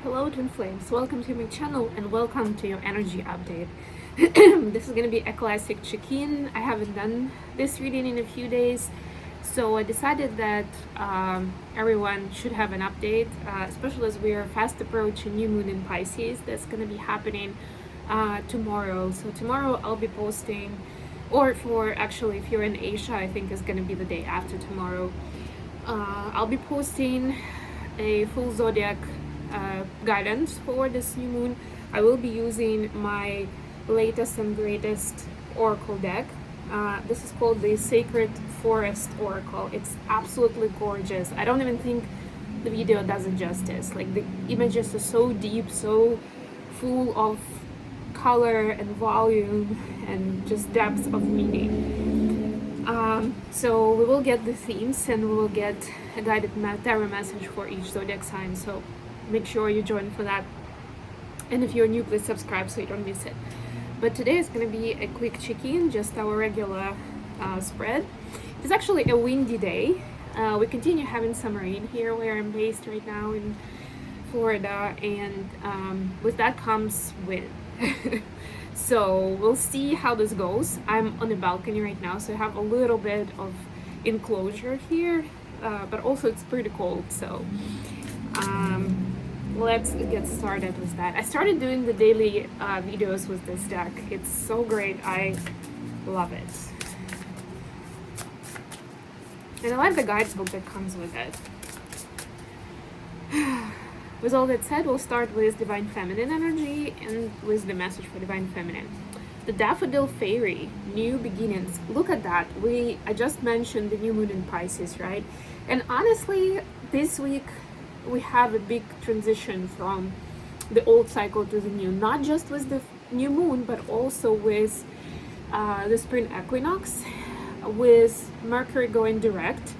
Hello Twin Flames, welcome to my channel and welcome to your energy update. This is going to be a classic check-in. I haven't done this reading in a few days, so I decided that everyone should have an update, especially as we are fast approaching new moon in Pisces. That's going to be happening tomorrow. So tomorrow I'll be posting, or for actually if you're in Asia, I think it's going to be the day after tomorrow. I'll be posting a full zodiac guidance for this new moon. I will be using my latest and greatest oracle deck. This is called the Sacred Forest Oracle. It's absolutely gorgeous. I don't even think the video does it justice. Like, the images are so deep, so full of color and volume and just depth of meaning. So we will get the themes and we will get a guided tarot message for each zodiac sign. So make sure you join for that. And if you're new, please subscribe so you don't miss it. But today is going to be a quick check-in, just our regular spread. It's actually a windy day. We continue having some rain here where I'm based right now in Florida, and with that comes wind. So we'll see how this goes. I'm on a balcony right now, so I have a little bit of enclosure here, but also it's pretty cold, so let's get started with that. I started doing the daily videos with this deck. It's so great. I love it. And I like the guidebook that comes with it. With all that said, we'll start with Divine Feminine energy and with the message for Divine Feminine. The Daffodil Fairy, New Beginnings. Look at that. I just mentioned the new moon in Pisces, right? And honestly, this week we have a big transition from the old cycle to the new, not just with the new moon, but also with the spring equinox, with Mercury going direct,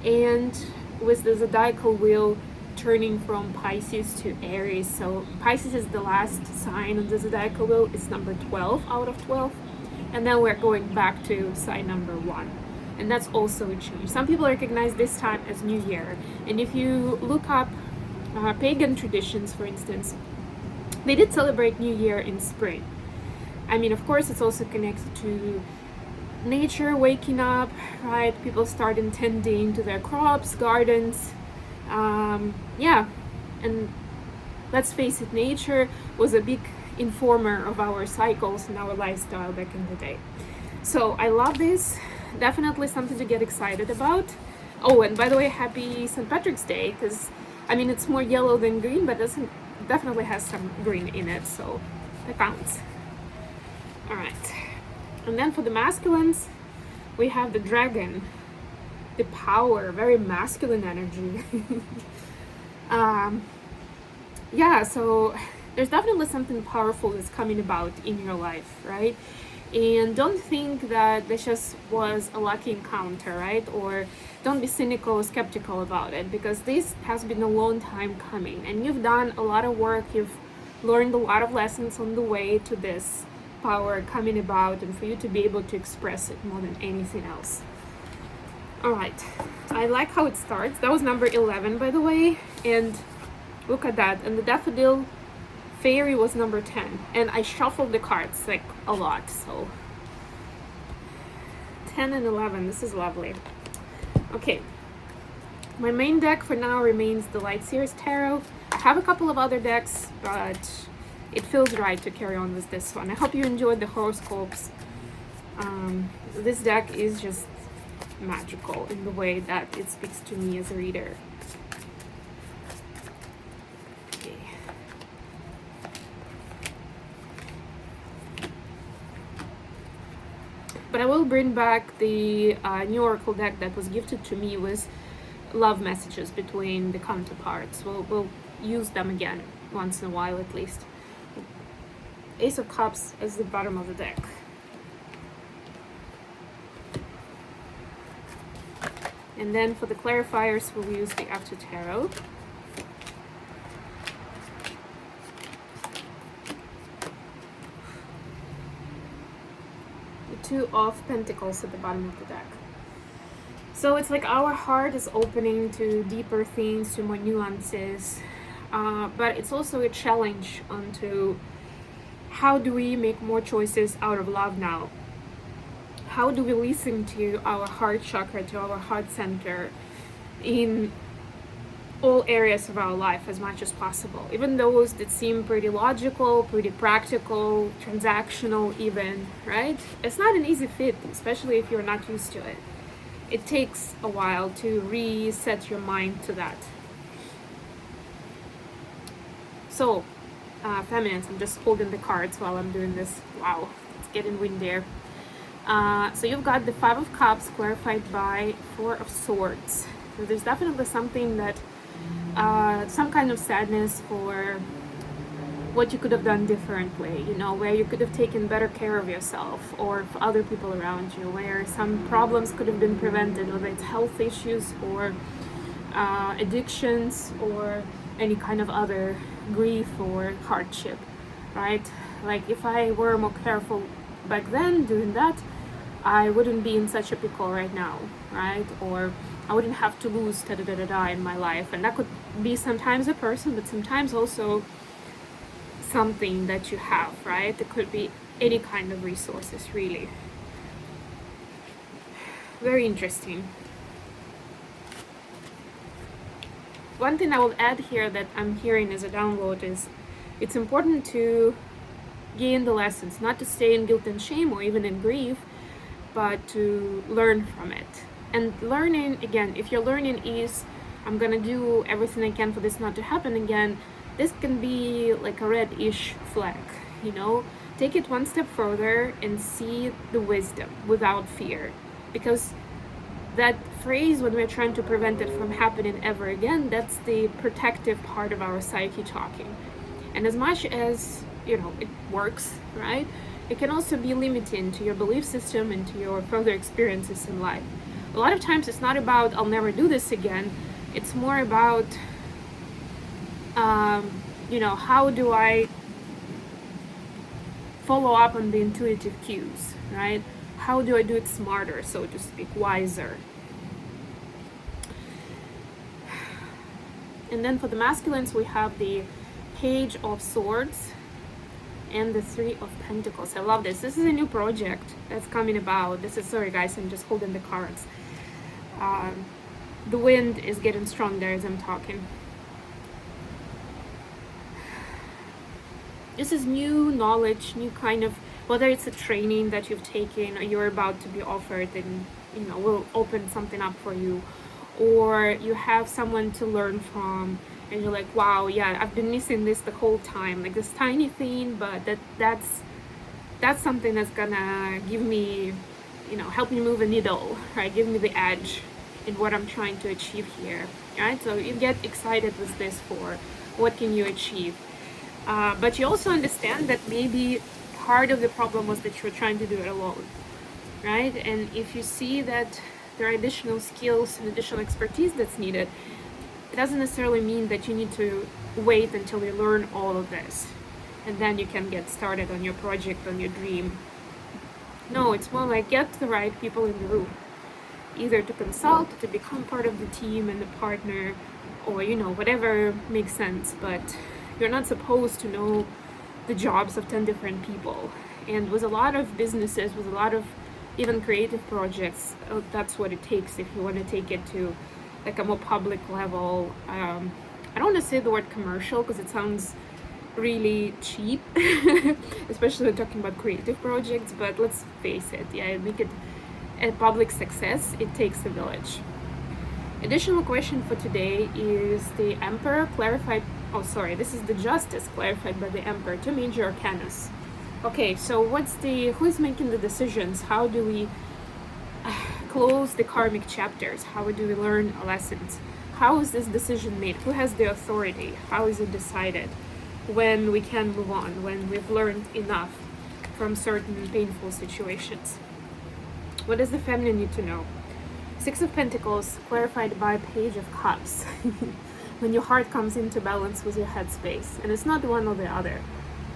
and with the zodiacal wheel turning from Pisces to Aries. So Pisces is the last sign on the zodiacal wheel. It's number 12 out of 12. And then we're going back to sign number 1. And that's also a change. Some people recognize this time as New Year. And if you look up pagan traditions, for instance, they did celebrate New Year in spring. I mean, of course, it's also connected to nature waking up, right? People start tending to their crops, gardens. Yeah, and let's face it, nature was a big informer of our cycles and our lifestyle back in the day. So I love this. Definitely something to get excited about. Oh, and by the way, happy St. Patrick's Day, because I mean, it's more yellow than green, but definitely has some green in it, so that counts. All right, and then for the masculines, we have the dragon, the power, very masculine energy. Yeah, so there's definitely something powerful that's coming about in your life, right? And don't think that this just was a lucky encounter, right? Or don't be cynical or skeptical about it, because this has been a long time coming and you've done a lot of work. You've learned a lot of lessons on the way to this power coming about, and for you to be able to express it more than anything else. All right, I like how it starts. That was number 11, by the way, and look at that. And the Daffodil Fairy was number 10, and I shuffled the cards like a lot, so 10 and 11, this is lovely. Okay, my main deck for now remains the Light Series Tarot. I have a couple of other decks, but it feels right to carry on with this one. I hope you enjoyed the horoscopes. This deck is just magical in the way that it speaks to me as a reader. Okay. But I will bring back the new oracle deck that was gifted to me with love messages between the counterparts. We'll use them again once in a while at least. Ace of Cups is the bottom of the deck. And then for the clarifiers, we'll use the After Tarot. The Two of Pentacles at the bottom of the deck. So it's like our heart is opening to deeper things, to more nuances. but it's also a challenge onto how do we make more choices out of love now? How do we listen to our heart chakra, to our heart center in all areas of our life as much as possible, even those that seem pretty logical, pretty practical, transactional even, right? It's not an easy fit, especially if you're not used to it. It takes a while to reset your mind to that. So, feminines, I'm just holding the cards while I'm doing this. Wow, it's getting windier. So you've got the Five of Cups clarified by Four of Swords. So there's definitely something that some kind of sadness for what you could have done differently, you know, where you could have taken better care of yourself or for other people around you, where some problems could have been prevented, whether it's health issues or addictions or any kind of other grief or hardship, right? Like if I were more careful back then doing that, I wouldn't be in such a pickle right now, right? Or I wouldn't have to lose da-da-da-da-da in my life. And that could be sometimes a person, but sometimes also something that you have, right? It could be any kind of resources, really. Very interesting. One thing I will add here that I'm hearing as a download is it's important to gain the lessons, not to stay in guilt and shame or even in grief, but to learn from it. And learning, again, if your learning is, I'm gonna do everything I can for this not to happen again, this can be like a red-ish flag, you know? Take it one step further and see the wisdom without fear. Because that phrase, when we're trying to prevent it from happening ever again, that's the protective part of our psyche talking. And as much as, you know, it works, right? It can also be limiting to your belief system and to your further experiences in life. A lot of times it's not about, I'll never do this again. It's more about, you know, how do I follow up on the intuitive cues, right? How do I do it smarter, so to speak, wiser? And then for the masculines, we have the Page of Swords and the Three of Pentacles. I love this. This is a new project that's coming about. This is, sorry guys, I'm just holding the cards. The wind is getting stronger as I'm talking. This is new knowledge, new kind of, whether it's a training that you've taken or you're about to be offered and, you know, will open something up for you, or you have someone to learn from and you're like, wow, yeah, I've been missing this the whole time, like this tiny thing, but that's something that's gonna give me, you know, help me move a needle, right? Give me the edge in what I'm trying to achieve here, right? So you get excited with this for what can you achieve. But you also understand that maybe part of the problem was that you're trying to do it alone, right? And if you see that there are additional skills and additional expertise that's needed, it doesn't necessarily mean that you need to wait until you learn all of this and then you can get started on your project, on your dream. No, it's more like get the right people in the room, either to consult, to become part of the team and the partner, or, you know, whatever makes sense. But you're not supposed to know the jobs of 10 different people. And with a lot of businesses, with a lot of even creative projects, that's what it takes if you want to take it to like a more public level. I don't want to say the word commercial because it sounds really cheap, especially when talking about creative projects, but let's face it, yeah, make it a public success, it takes a village. Additional question for today is the Emperor clarified, oh sorry, this is the Justice clarified by the Emperor, two major arcanas. Okay, so who's making the decisions? How do we close the karmic chapters? How do we learn lessons? How is this decision made? Who has the authority? How is it decided? When we can move on, when we've learned enough from certain painful situations. What does the feminine need to know? Six of Pentacles clarified by Page of Cups. When your heart comes into balance with your headspace, and it's not one or the other.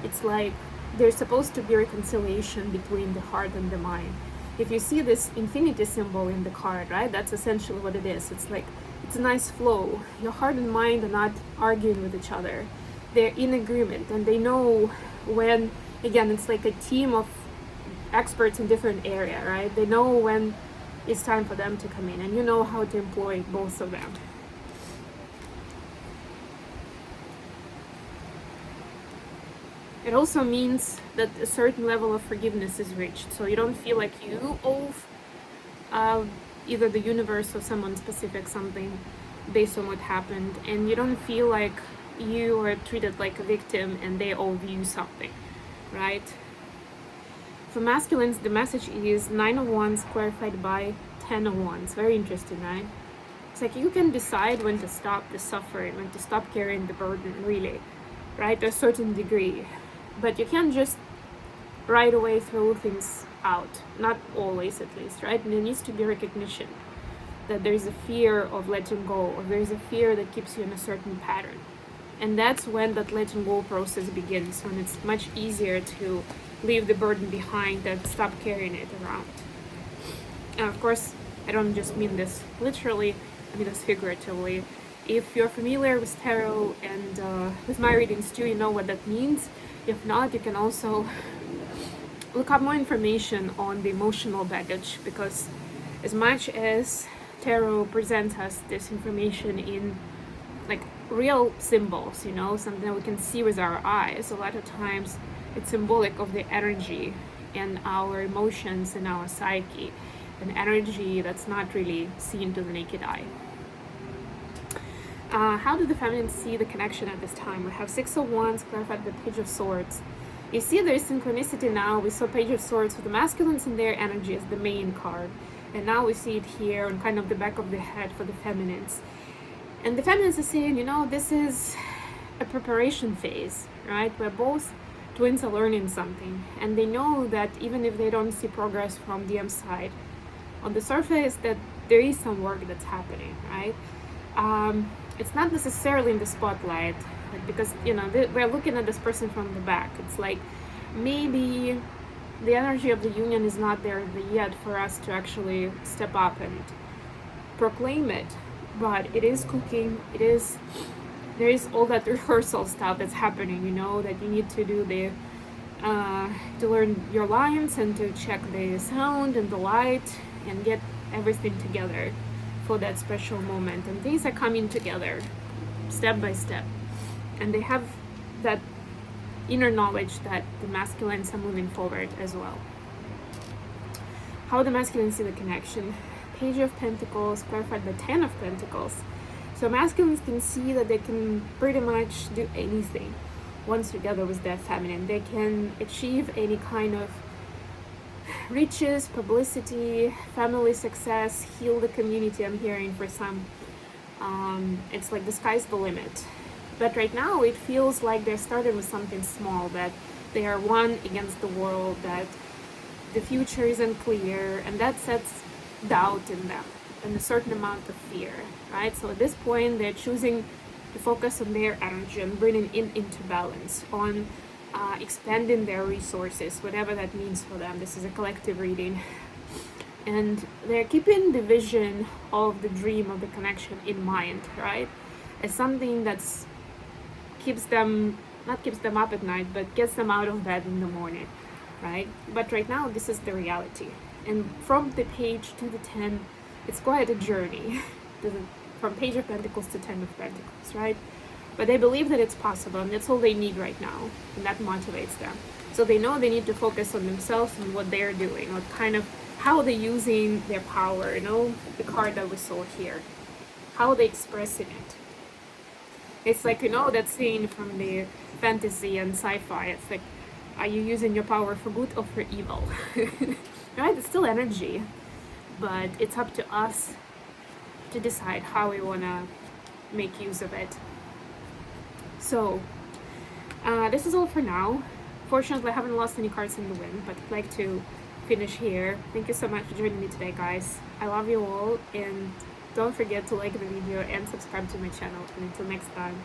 It's like there's supposed to be reconciliation between the heart and the mind. If you see this infinity symbol in the card, right, that's essentially what it is. It's like it's a nice flow. Your heart and mind are not arguing with each other. They're in agreement, and they know when, again, it's like a team of experts in different area, right? They know when it's time for them to come in, and you know how to employ both of them. It also means that a certain level of forgiveness is reached, so you don't feel like you owe either the universe or someone specific something based on what happened, and you don't feel like you are treated like a victim and they owe you something, right? For masculines, the message is 9 of Wands clarified by 10 of Wands. Very interesting, right? It's like you can decide when to stop the suffering, when to stop carrying the burden, really, right? To a certain degree. But you can't just right away throw things out. Not always, at least, right? And there needs to be recognition that there's a fear of letting go, or there's a fear that keeps you in a certain pattern. And that's when that letting go process begins, when it's much easier to leave the burden behind and stop carrying it around. And of course, I don't just mean this literally, I mean this figuratively. If you're familiar with tarot and with my readings too, you know what that means. If not, you can also look up more information on the emotional baggage, because as much as tarot presents us this information in like real symbols, you know, something that we can see with our eyes, a lot of times it's symbolic of the energy and our emotions and our psyche, an energy that's not really seen to the naked eye. How do the feminine see the connection at this time? We have 6 of Wands clarified by Page of Swords. You see there's synchronicity now. We saw Page of Swords with the masculines and their energy as the main card. And now we see it here on kind of the back of the head for the feminines. And the feminines are saying, you know, this is a preparation phase, right? Where both twins are learning something. And they know that even if they don't see progress from the side, on the surface, that there is some work that's happening, right? It's not necessarily in the spotlight, because, you know, we're looking at this person from the back. It's like maybe the energy of the union is not there yet for us to actually step up and proclaim it, but it is cooking. There is all that rehearsal stuff that's happening, you know, that you need to do to learn your lines and to check the sound and the light and get everything together for that special moment. And things are coming together step by step, and they have that inner knowledge that the masculines are moving forward as well. How the masculines see the connection? Page of Pentacles clarified by 10 of Pentacles. So masculines can see that they can pretty much do anything once together with their feminine. They can achieve any kind of riches, publicity, family success, heal the community. I'm hearing for some. It's like the sky's the limit. But right now it feels like they're starting with something small, that they are one against the world, that the future isn't clear, and that sets doubt in them and a certain amount of fear, right? So at this point they're choosing to focus on their energy and bringing it into balance, on expanding their resources, whatever that means for them. This is a collective reading. And they're keeping the vision of the dream of the connection in mind, right? As something that's not keeps them up at night, but gets them out of bed in the morning, right? But right now, this is the reality. And from the page to the 10, it's quite a journey. From Page of Pentacles to 10 of Pentacles, right? But they believe that it's possible, and that's all they need right now, and that motivates them. So they know they need to focus on themselves and what they're doing, what kind of, how they're using their power, you know, the card that we saw here, how they expressing it. It's like, you know, that scene from the fantasy and sci-fi. It's like, are you using your power for good or for evil? Right? It's still energy, but it's up to us to decide how we want to make use of it. So this is all for now. Fortunately, I haven't lost any cards in the wind, but I'd like to finish here. Thank you so much for joining me today, guys. I love you all, and don't forget to like the video and subscribe to my channel. And until next time.